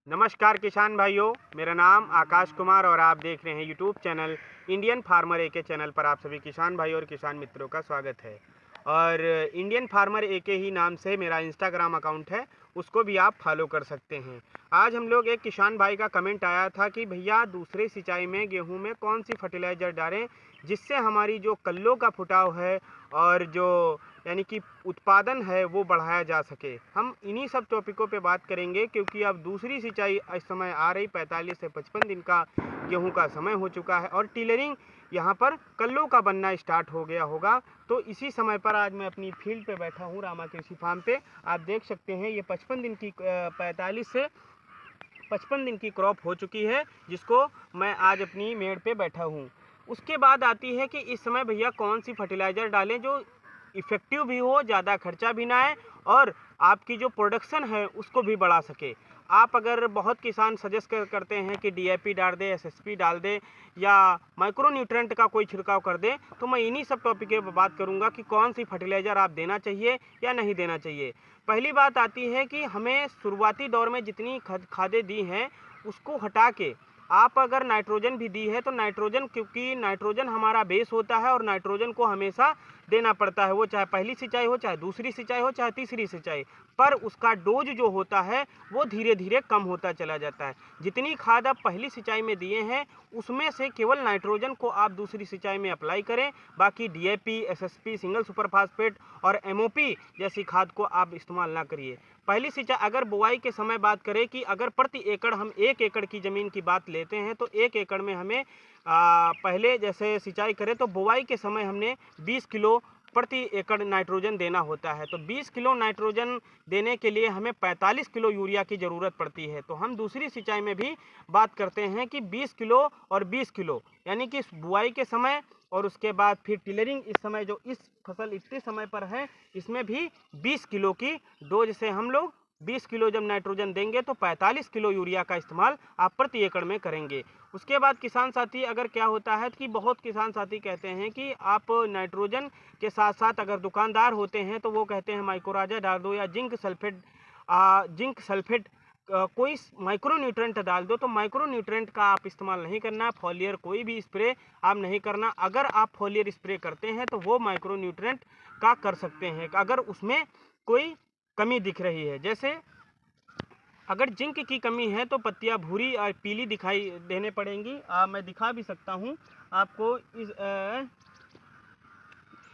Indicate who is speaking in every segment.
Speaker 1: नमस्कार किसान भाइयों, मेरा नाम आकाश कुमार और आप देख रहे हैं यूट्यूब चैनल इंडियन फार्मर एके चैनल पर आप सभी किसान भाई और किसान मित्रों का स्वागत है। और इंडियन फार्मर एके ही नाम से मेरा इंस्टाग्राम अकाउंट है, उसको भी आप फॉलो कर सकते हैं। आज हम लोग एक किसान भाई का कमेंट आया था कि भैया दूसरे सिंचाई में गेहूं में कौन सी फर्टिलाइज़र डालें जिससे हमारी जो कल्लों का फुटाव है और जो यानी कि उत्पादन है वो बढ़ाया जा सके। हम इन्हीं सब टॉपिकों पे बात करेंगे क्योंकि अब दूसरी सिंचाई इस समय आ रही 45 से 55 दिन का गेहूं का समय हो चुका है और टिलरिंग यहाँ पर कल्लों का बनना स्टार्ट हो गया होगा। तो इसी समय पर आज मैं अपनी फील्ड पे बैठा हूँ रामा कृषि फार्म पे। आप देख सकते हैं ये 55 दिन की 45 से 55 दिन की क्रॉप हो चुकी है जिसको मैं आज अपनी मेड़ पे बैठा हूँ। उसके बाद आती है कि इस समय भैया कौन सी फर्टिलाइज़र डालें जो इफ़ेक्टिव भी हो, ज़्यादा खर्चा भी ना आए और आपकी जो प्रोडक्शन है उसको भी बढ़ा सके। आप अगर बहुत किसान सजेस्ट करते हैं कि डीएपी डाल दे, एसएसपी डाल दे या माइक्रो न्यूट्रेंट का कोई छिड़काव कर दे, तो मैं इन्हीं सब टॉपिक पे बात करूंगा कि कौन सी फर्टिलाइज़र आप देना चाहिए या नहीं देना चाहिए। पहली बात आती है कि हमें शुरुआती दौर में जितनी खादें दी हैं उसको हटा के आप अगर नाइट्रोजन भी दी है तो नाइट्रोजन, क्योंकि नाइट्रोजन हमारा बेस होता है और नाइट्रोजन को हमेशा देना पड़ता है, वो चाहे पहली सिंचाई हो, चाहे दूसरी सिंचाई हो, चाहे तीसरी सिंचाई, पर उसका डोज जो होता है वो धीरे धीरे कम होता चला जाता है। जितनी खाद आप पहली सिंचाई में दिए हैं उसमें से केवल नाइट्रोजन को आप दूसरी सिंचाई में अप्लाई करें, बाकी DAP, SSP, single super phosphate और एमओपी जैसी खाद को आप इस्तेमाल ना करिए। पहली सिंचाई अगर बुआई के समय बात करें कि अगर प्रति एकड़ हम 1 एकड़ की ज़मीन की बात लेते हैं तो 1 एकड़ में हमें पहले जैसे सिंचाई करें तो बुआई के समय हमने 20 किलो प्रति एकड़ नाइट्रोजन देना होता है। तो 20 किलो नाइट्रोजन देने के लिए हमें 45 किलो यूरिया की ज़रूरत पड़ती है। तो हम दूसरी सिंचाई में भी बात करते हैं कि 20 किलो और 20 किलो, यानी कि बुआई के समय और उसके बाद फिर टिलरिंग इस समय जो इस फसल इतने समय पर है इसमें भी 20 किलो की डोज से हम लोग 20 किलो जब नाइट्रोजन देंगे तो 45 किलो यूरिया का इस्तेमाल आप प्रति एकड़ में करेंगे। उसके बाद किसान साथी अगर क्या होता है कि बहुत किसान साथी कहते हैं कि आप नाइट्रोजन के साथ साथ अगर दुकानदार होते हैं तो वो कहते हैं माइक्रोराजा डाल दो या जिंक सल्फेट कोई माइक्रो न्यूट्रेंट डाल दो। तो माइक्रो न्यूट्रेंट का आप इस्तेमाल नहीं करना, फॉलियर कोई भी स्प्रे आप नहीं करना। अगर आप फॉलियर स्प्रे करते हैं तो वो माइक्रो न्यूट्रेंट का कर सकते हैं अगर उसमें कोई कमी दिख रही है। जैसे अगर जिंक की कमी है तो पत्तियां भूरी और पीली दिखाई देने पड़ेंगी। मैं दिखा भी सकता हूं आपको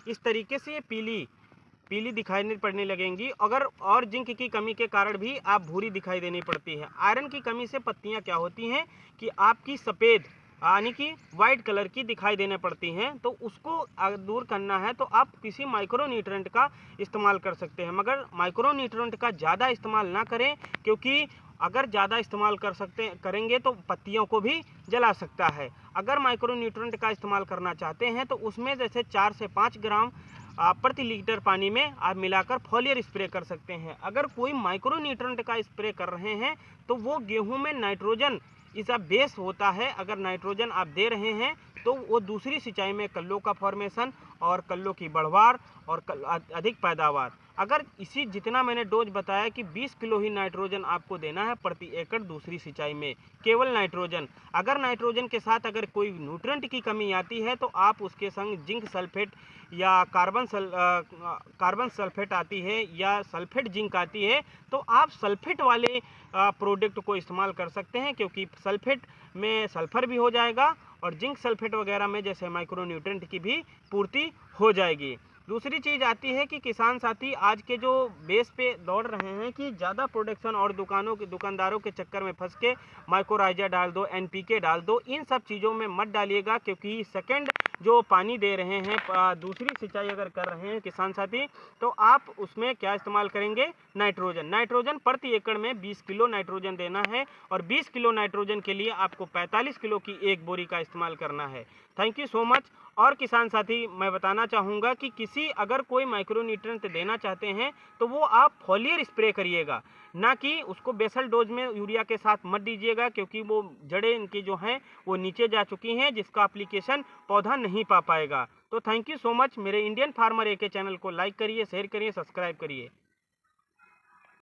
Speaker 1: इस तरीके से पीली दिखाई पड़ने लगेंगी। अगर और जिंक की कमी के कारण भी आप भूरी दिखाई देनी पड़ती है। आयरन की कमी से पत्तियां क्या होती हैं कि आपकी सफ़ेद यानी कि वाइट कलर की दिखाई देने पड़ती हैं। तो उसको दूर करना है तो आप किसी माइक्रो न्यूट्रेंट का इस्तेमाल कर सकते हैं, मगर माइक्रो न्यूट्रेंट का ज़्यादा इस्तेमाल ना करें क्योंकि अगर ज़्यादा इस्तेमाल करेंगे तो पत्तियों को भी जला सकता है। अगर माइक्रो न्यूट्रेंट का इस्तेमाल करना चाहते हैं तो उसमें जैसे 4 से 5 ग्राम प्रति लीटर पानी में आप मिलाकर फॉलियर स्प्रे कर सकते हैं। अगर कोई माइक्रो न्यूट्रेंट का स्प्रे कर रहे हैं तो वो गेहूं में नाइट्रोजन इसका बेस होता है। अगर नाइट्रोजन आप दे रहे हैं तो वो दूसरी सिंचाई में कल्लों का फॉर्मेशन और कल्लों की बढ़वार और अधिक पैदावार। अगर इसी जितना मैंने डोज बताया कि 20 किलो ही नाइट्रोजन आपको देना है प्रति एकड़ दूसरी सिंचाई में, केवल नाइट्रोजन। अगर नाइट्रोजन के साथ अगर कोई न्यूट्रेंट की कमी आती है तो आप उसके संग जिंक सल्फेट या कार्बन सल्फेट आती है या सल्फेट जिंक आती है तो आप सल्फेट वाले प्रोडक्ट को इस्तेमाल कर सकते हैं, क्योंकि सल्फेट में सल्फर भी हो जाएगा और जिंक सल्फेट वगैरह में जैसे माइक्रो न्यूट्रेंट की भी पूर्ति हो जाएगी। दूसरी चीज़ आती है कि किसान साथी आज के जो बेस पे दौड़ रहे हैं कि ज़्यादा प्रोडक्शन और दुकानदारों के चक्कर में फंस के माइक्रोराइजा डाल दो, एनपीके डाल दो, इन सब चीज़ों में मत डालिएगा। क्योंकि सेकंड जो पानी दे रहे हैं दूसरी सिंचाई अगर कर रहे हैं किसान साथी तो आप उसमें क्या इस्तेमाल करेंगे, नाइट्रोजन प्रति एकड़ में 20 किलो नाइट्रोजन देना है और 20 किलो नाइट्रोजन के लिए आपको 45 किलो की एक बोरी का इस्तेमाल करना है। Thank you so much. और किसान साथी मैं बताना चाहूँगा कि अगर कोई माइक्रो न्यूट्रेंट देना चाहते हैं तो वो आप फॉलियर स्प्रे करिएगा, ना कि उसको बेसल डोज में यूरिया के साथ मत दीजिएगा, क्योंकि वो जड़ें इनकी जो हैं वो नीचे जा चुकी हैं जिसका एप्लीकेशन पौधा नहीं पा पाएगा। तो थैंक यू सो मच। मेरे इंडियन फार्मर एके चैनल को लाइक करिए, शेयर करिए, सब्सक्राइब करिए।